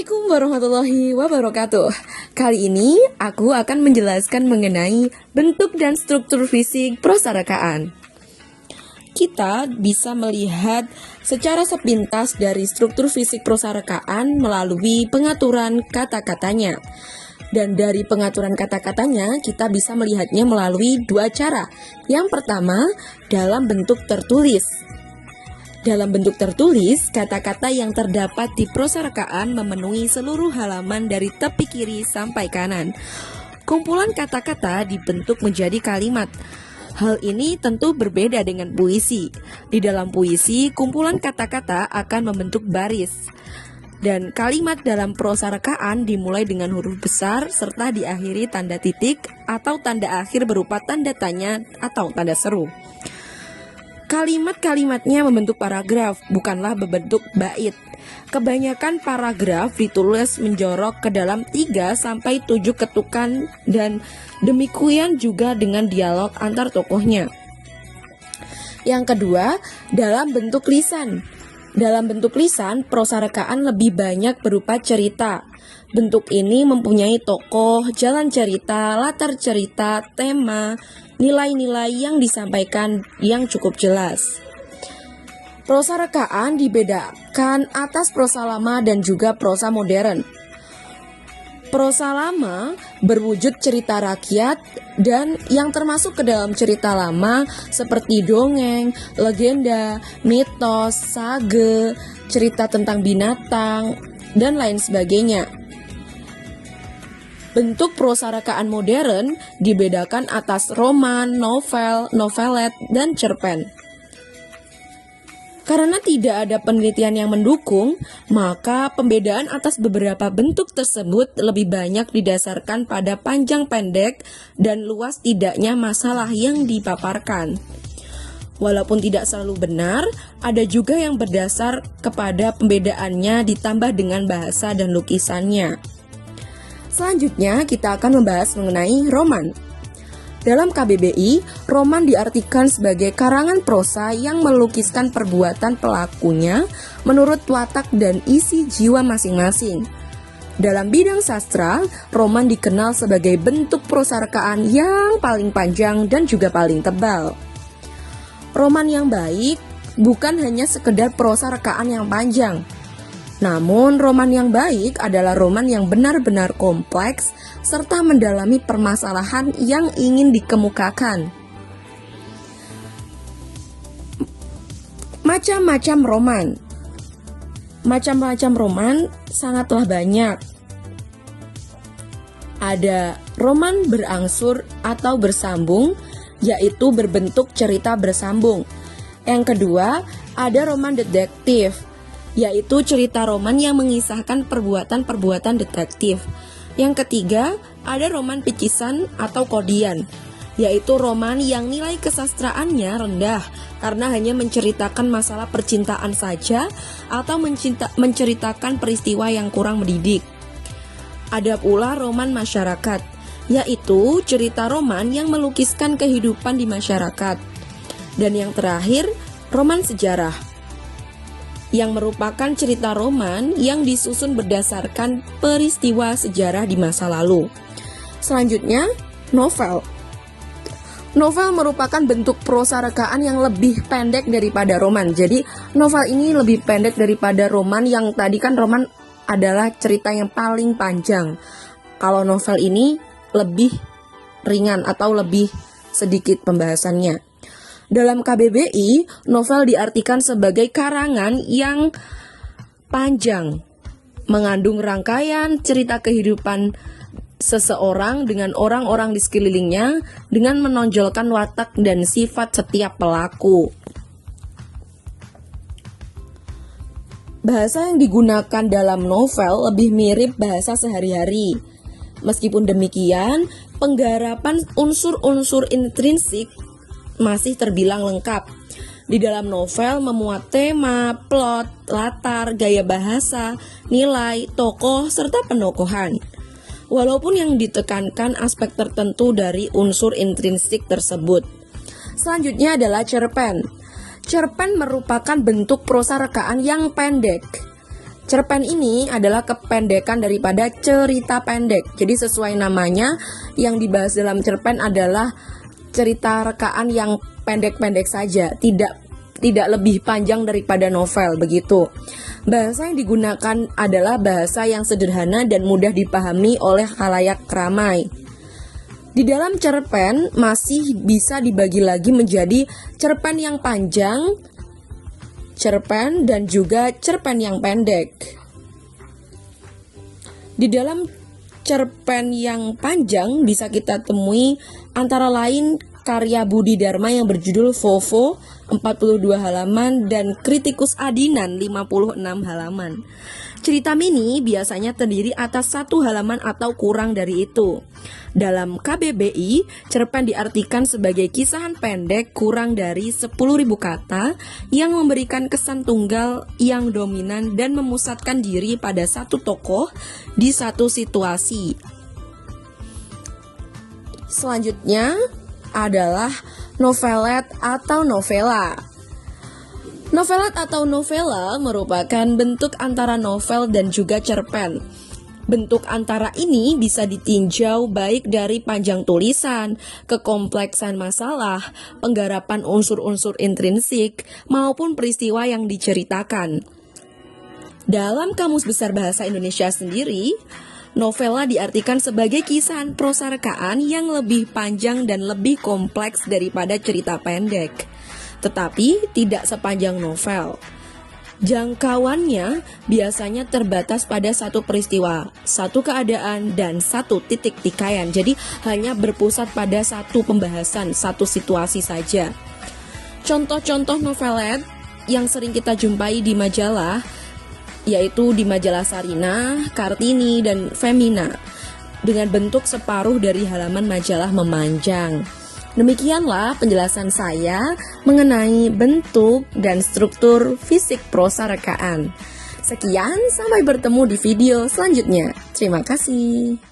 Assalamualaikum warahmatullahi wabarakatuh. Kali ini aku akan menjelaskan mengenai bentuk dan struktur fisik prosarekaan. Kita bisa melihat secara sepintas dari struktur fisik prosarekaan melalui pengaturan kata-katanya. Dan dari pengaturan kata-katanya kita bisa melihatnya melalui dua cara. Yang pertama, dalam bentuk tertulis. Dalam bentuk tertulis, kata-kata yang terdapat di prosarekaan memenuhi seluruh halaman dari tepi kiri sampai kanan. Kumpulan kata-kata dibentuk menjadi kalimat. Hal ini tentu berbeda dengan puisi. Di dalam puisi, kumpulan kata-kata akan membentuk baris. Dan kalimat dalam prosarekaan dimulai dengan huruf besar serta diakhiri tanda titik atau tanda akhir berupa tanda tanya atau tanda seru. Kalimat-kalimatnya membentuk paragraf, bukanlah berbentuk bait. Kebanyakan paragraf ditulis menjorok ke dalam 3-7 ketukan dan demikian juga dengan dialog antar tokohnya. Yang kedua, dalam bentuk lisan. Dalam bentuk lisan, prosarekaan lebih banyak berupa cerita. Bentuk ini mempunyai tokoh, jalan cerita, latar cerita, tema, nilai-nilai yang disampaikan yang cukup jelas. Prosarekaan dibedakan atas prosa lama dan juga prosa modern. Prosa lama berwujud cerita rakyat dan yang termasuk ke dalam cerita lama seperti dongeng, legenda, mitos, sage, cerita tentang binatang, dan lain sebagainya. Bentuk prosarekaan modern dibedakan atas roman, novel, novelet, dan cerpen. Karena tidak ada penelitian yang mendukung, maka pembedaan atas beberapa bentuk tersebut lebih banyak didasarkan pada panjang pendek dan luas tidaknya masalah yang dipaparkan. Walaupun tidak selalu benar, ada juga yang berdasar kepada pembedaannya ditambah dengan bahasa dan lukisannya. Selanjutnya kita akan membahas mengenai roman. Dalam KBBI, roman diartikan sebagai karangan prosa yang melukiskan perbuatan pelakunya menurut watak dan isi jiwa masing-masing. Dalam bidang sastra, roman dikenal sebagai bentuk prosarekaan yang paling panjang dan juga paling tebal. Roman yang baik bukan hanya sekedar prosarekaan yang panjang. Namun, roman yang baik adalah roman yang benar-benar kompleks serta mendalami permasalahan yang ingin dikemukakan. Macam-macam roman. Macam-macam roman sangatlah banyak. Ada roman berangsur atau bersambung, yaitu berbentuk cerita bersambung. Yang kedua, ada roman detektif, yaitu cerita roman yang mengisahkan perbuatan-perbuatan detektif. Yang ketiga, ada roman picisan atau kodian, yaitu roman yang nilai kesastraannya rendah karena hanya menceritakan masalah percintaan saja atau menceritakan peristiwa yang kurang mendidik. Ada pula roman masyarakat, yaitu cerita roman yang melukiskan kehidupan di masyarakat. Dan yang terakhir, roman sejarah, yang merupakan cerita roman yang disusun berdasarkan peristiwa sejarah di masa lalu. Selanjutnya, novel. Novel merupakan bentuk prosarekaan yang lebih pendek daripada roman. Jadi, novel ini lebih pendek daripada roman yang tadi kan roman adalah cerita yang paling panjang. Kalau novel ini lebih ringan atau lebih sedikit pembahasannya. Dalam KBBI, novel diartikan sebagai karangan yang panjang, mengandung rangkaian cerita kehidupan seseorang dengan orang-orang di sekelilingnya dengan menonjolkan watak dan sifat setiap pelaku. Bahasa yang digunakan dalam novel lebih mirip bahasa sehari-hari. Meskipun demikian, penggarapan unsur-unsur intrinsik masih terbilang lengkap. Di dalam novel memuat tema, plot, latar, gaya bahasa, nilai, tokoh, serta penokohan. Walaupun yang ditekankan aspek tertentu dari unsur intrinsik tersebut. Selanjutnya adalah cerpen. Cerpen merupakan bentuk prosarekaan yang pendek. Cerpen ini adalah kependekan daripada cerita pendek. Jadi sesuai namanya, yang dibahas dalam cerpen adalah cerita rekaan yang pendek-pendek saja, tidak lebih panjang daripada novel begitu. Bahasa yang digunakan adalah bahasa yang sederhana dan mudah dipahami oleh khalayak ramai. Di dalam cerpen masih bisa dibagi lagi menjadi cerpen yang panjang, cerpen, dan juga cerpen yang pendek. Di dalam cerpen yang panjang bisa kita temui antara lain karya Budi Dharma yang berjudul Vovo 42 halaman dan Kritikus Adinan 56 halaman. Cerita mini biasanya terdiri atas 1 halaman atau kurang dari itu. Dalam KBBI, cerpen diartikan sebagai kisahan pendek kurang dari 10.000 kata yang memberikan kesan tunggal yang dominan dan memusatkan diri pada satu tokoh di satu situasi. Selanjutnya adalah novelet atau novela. Novelet atau novela merupakan bentuk antara novel dan juga cerpen. Bentuk antara ini bisa ditinjau baik dari panjang tulisan, kekompleksan masalah, penggarapan unsur-unsur intrinsik, maupun peristiwa yang diceritakan. Dalam Kamus Besar Bahasa Indonesia sendiri, novela diartikan sebagai kisahan prosa rekaan yang lebih panjang dan lebih kompleks daripada cerita pendek, tetapi tidak sepanjang novel. Jangkauannya biasanya terbatas pada satu peristiwa, satu keadaan, dan satu titik tikaian. Jadi hanya berpusat pada satu pembahasan, satu situasi saja. Contoh-contoh novelet yang sering kita jumpai di majalah yaitu di majalah Sarina, Kartini, dan Femina dengan bentuk separuh dari halaman majalah memanjang. Demikianlah penjelasan saya mengenai bentuk dan struktur fisik prosa rekaan. Sekian, sampai bertemu di video selanjutnya. Terima kasih.